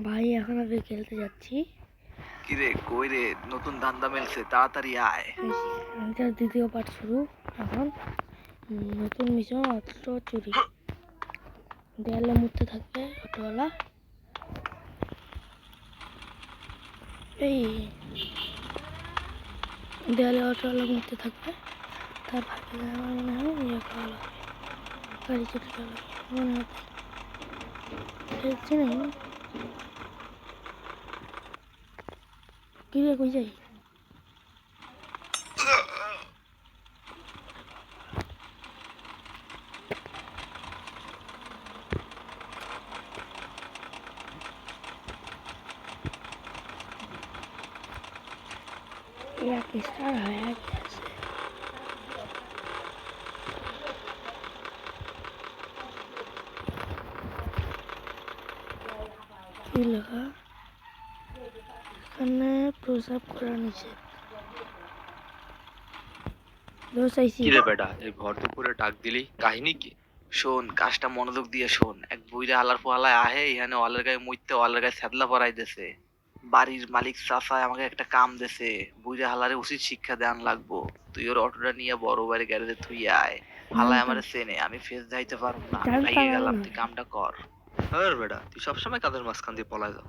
ভাই এখন আমি খেলতে যাচ্ছি। কিরে কই রে, নতুন ধান্দা মেলছে, তাড়াতাড়ি আয়। আমাদের দ্বিতীয় পার্ট শুরু এখন। নতুন মিশন অস্ত্র চুরি। দেয়ালে মুড়তে থাকবে অটোওয়ালা। এই দেয়ালে অটোওয়ালা মুড়তে থাকবে, তার ভাগে আমার মনে হয় ইয়ে করা লাগবে, গাড়ি চুরি করা লাগবে মনে হচ্ছে। দেখছি না কি রে, কই যাই? এক স্টার হয়ে গেছে। কি লেখা এখানে? প্রসাব করা নিষেধ। কিরে বেটা, এই ভর দুপুরে ডাক দিলি, কাহিনী কি? শোন, কাজটা মনোযোগ দিয়ে শোন। এক বুইরা হালার পোহালায় আহে এখানে অলের গায়ে মুইতে অলের গায়ে ছ্যাদলা পরাই দেছে। বাড়ির মালিক চাচায় আমাকে একটা কাম দেছে, বুইরা হালারে উচিত শিক্ষা দেন লাগবো। তুই ওর অটোটা নিয়ে বড় বাড়ি গ্যারেজে থুই আয়। হালায় আমারে চেনে, আমি ফেস যাইতে পারব না, আমি ভাইগে গেলাম, তুই কামটা কর। হ্যাঁ বেটা, তুই সবসময় কাদের মাঝখান দিয়ে পলায় যাও।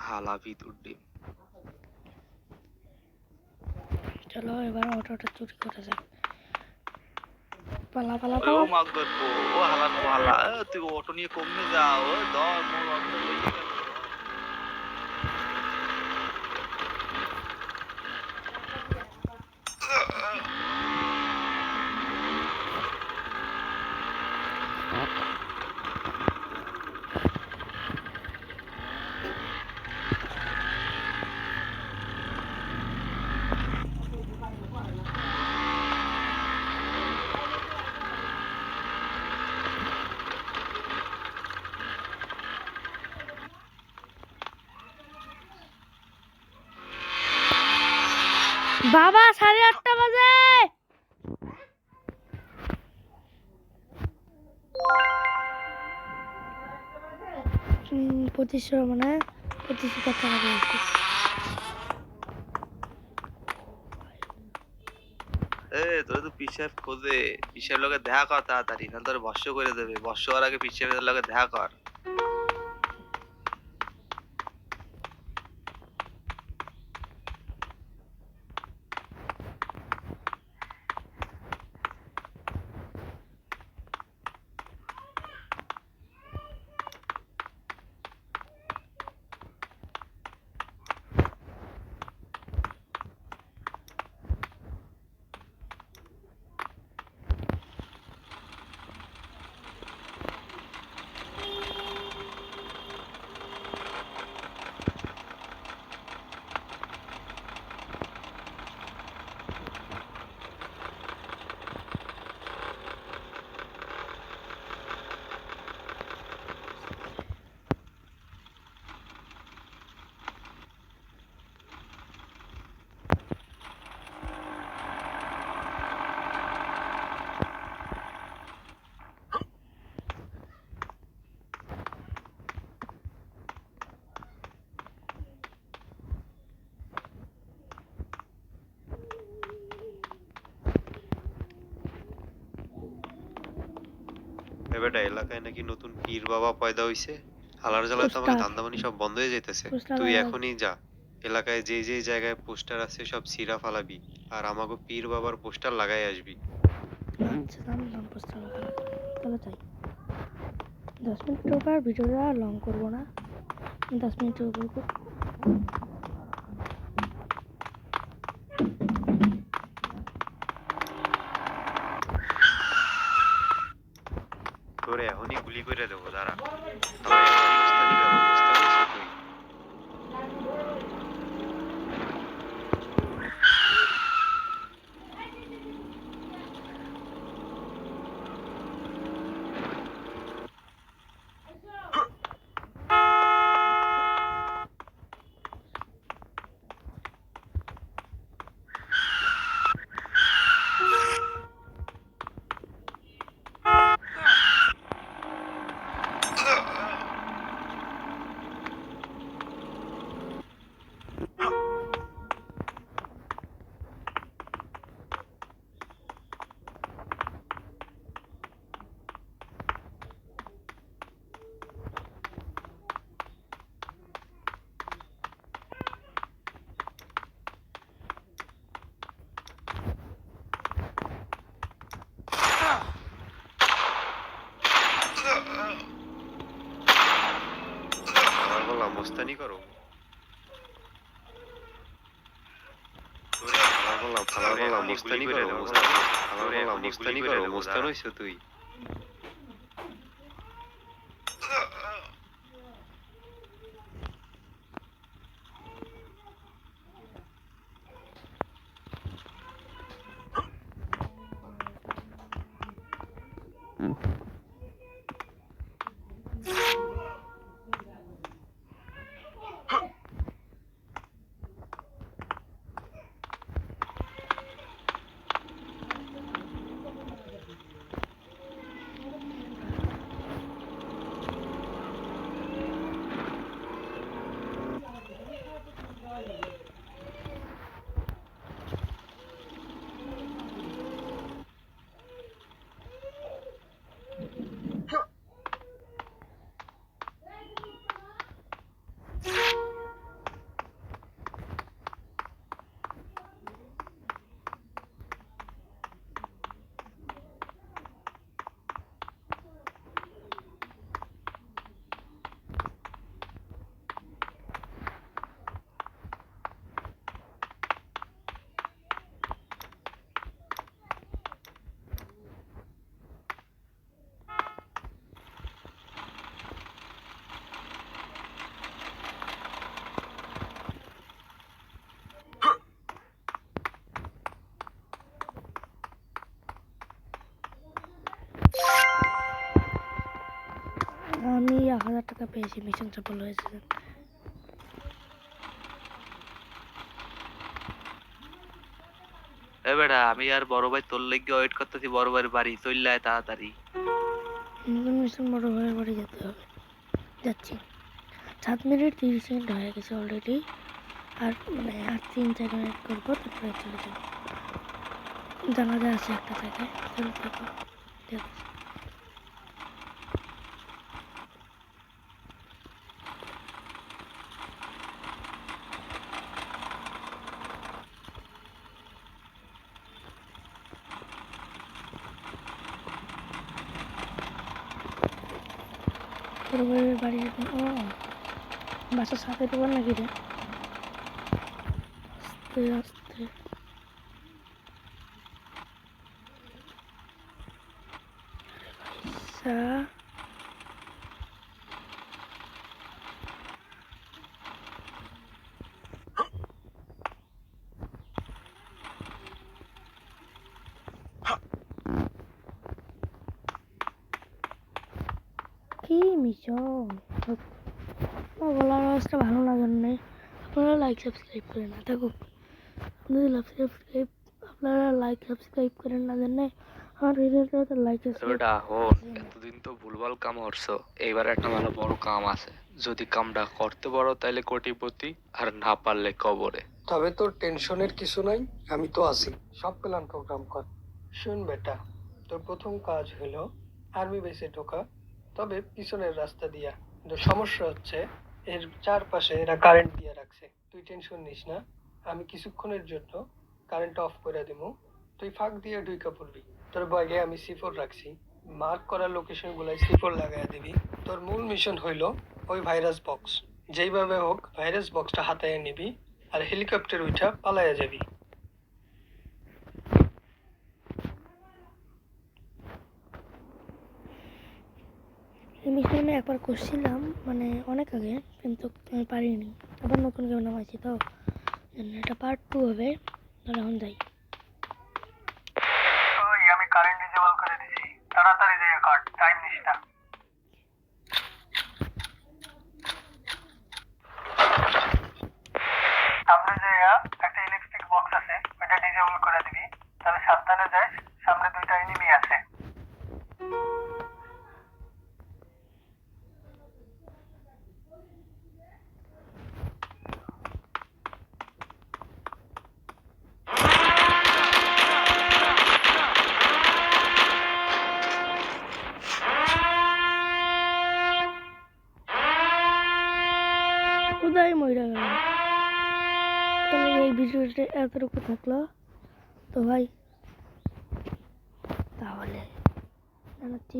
হালা ভিতুর ডিম। চলো এবার অটোটা চুরি করা যাক। পালা পালা ও পালা। মাগর ও হালার পোহালা, তুই অটো নিয়ে কমনে যাও, ও ধর মোর অটো লইয়ে গেল। বাবা 8:30 বাজে। পঁচিশশো মানে 25 টাকা দিয়েছি। তোর তো পিসাব খোঁজে, পিসাব লগে দেখা কর তাড়াতাড়ি, না তোর ভস্য করে দেবে। ভস্য হওয়ার আগে পিসাবের লগে দেখা কর। বেটা, এলাকায় নাকি নতুন পীর বাবা পয়দা হইছে। হালার জ্বালায় তো আমাকে ধান্দাবানি সব বন্ধ হয়ে যাইতেছে। তুই এখনই যা, এলাকায় যে যে জায়গায় পোস্টার আছে সব ছিঁড়া ফালাবি, আর আমাকে পীর বাবার পোস্টার লাগাই আসবি। আচ্ছা দাম পোস্টার লাগানো, তাহলে তাই 10 মিনিট উপর ভিডিওটা লং করবো না, 10 মিনিটের উপর করবো। তোরে এখনই গুলি করে দেবো, দাঁড়া। আমার একটা অবস্থা নিয়ে অবস্থা হয়েছে তুই। মস্তানি করো মস্তানি করো মস্তানি করো মস্তান হইছো তুই আমি 1000 টাকা পেয়েছি, মিশন সফল হয়েছে। এ বেটা আমি আর বড় ভাই তোর লাগি ওয়েট করতেছি, বড় ভাইয়ের বাড়ি চলে আয় তাড়াতাড়ি। নতুন মিশন বড় ভাইয়ের বাড়ি যেতে হবে, যাচ্ছি। 7 মিনিট 30 সেকেন্ড হয়ে গেছে অলরেডি, আর মানে আর 3-4 মিনিট করবো, তারপরে চলে যাবো। জানাজা আছে একটা জায়গায়, চলো থাকো। বড় ভাইয়ের বাড়ি যখন বাসার সাথে দেবো নাকি রে? আস্তে আস্তে কি মিশন? গলার আওয়াজটা ভালো লাগার নেই, আপনারা লাইক সাবস্ক্রাইব করেন না থাকুক। আপনারা লাইক সাবস্ক্রাইব করেন না জানে আমার ভিডিওটা লাইক বেটা হন, এতদিন তো ভুলভাল কাম করছো, এইবার একটা ভালো বড় কাম আছে। যদি কামটা করতে পারো তাহলে কোটিপতি, আর না পারলে কবরে। তবে তোর টেনশনের কিছু নাই, আমি তো আছি। সব প্ল্যান প্রোগ্রাম কর। শুন বেটা, তোর প্রথম কাজ হলো আর্মি বেসে ঢোকা, তবে পিছনের রাস্তা দিয়া। কিন্তু সমস্যা হচ্ছে এর চারপাশে এরা কারেন্ট দিয়ে রাখছে। তুই টেনশন নিস না, আমি কিছুক্ষণের জন্য কারেন্ট অফ করে দেবো, তুই ফাঁক দিয়ে ঢুইকা পড়বি। তোর ব্যাগে আমি C4 রাখছি, মার্ক করা লোকেশন গুলাই C4 লাগাই দিবি। তোর মূল মিশন হইলো ওই ভাইরাস বক্স, যেইভাবে হোক ভাইরাস বক্সটা হাতায় নিবি, আর হেলিকপ্টার উঠা পালাইয়া যাবি। এই মিশনে একবার করছিলাম, মানে অনেক আগে, কিন্তু আমি পারিনি। আবার নতুন কেউ নামাইছি তো, এটা পার্ট 2 হবে। এখন যাই। ওই আমি কারেন্ট ডিসেবল করে দিছি, তাড়াতাড়ি দিয়ে কাট, টাইম নিস না। সামনে যে একটা ইলেকট্রিক বক্স আছে, ওটা ডিসেবল করে দিবি। তবে সাবধানে যাস, সামনে 2টা এনিমি আছে। কোথায় মইরা গেল? তাহলে এই ভিডিওটা এতটুকু থাকলো তো ভাই, তাহলে জানাচ্ছি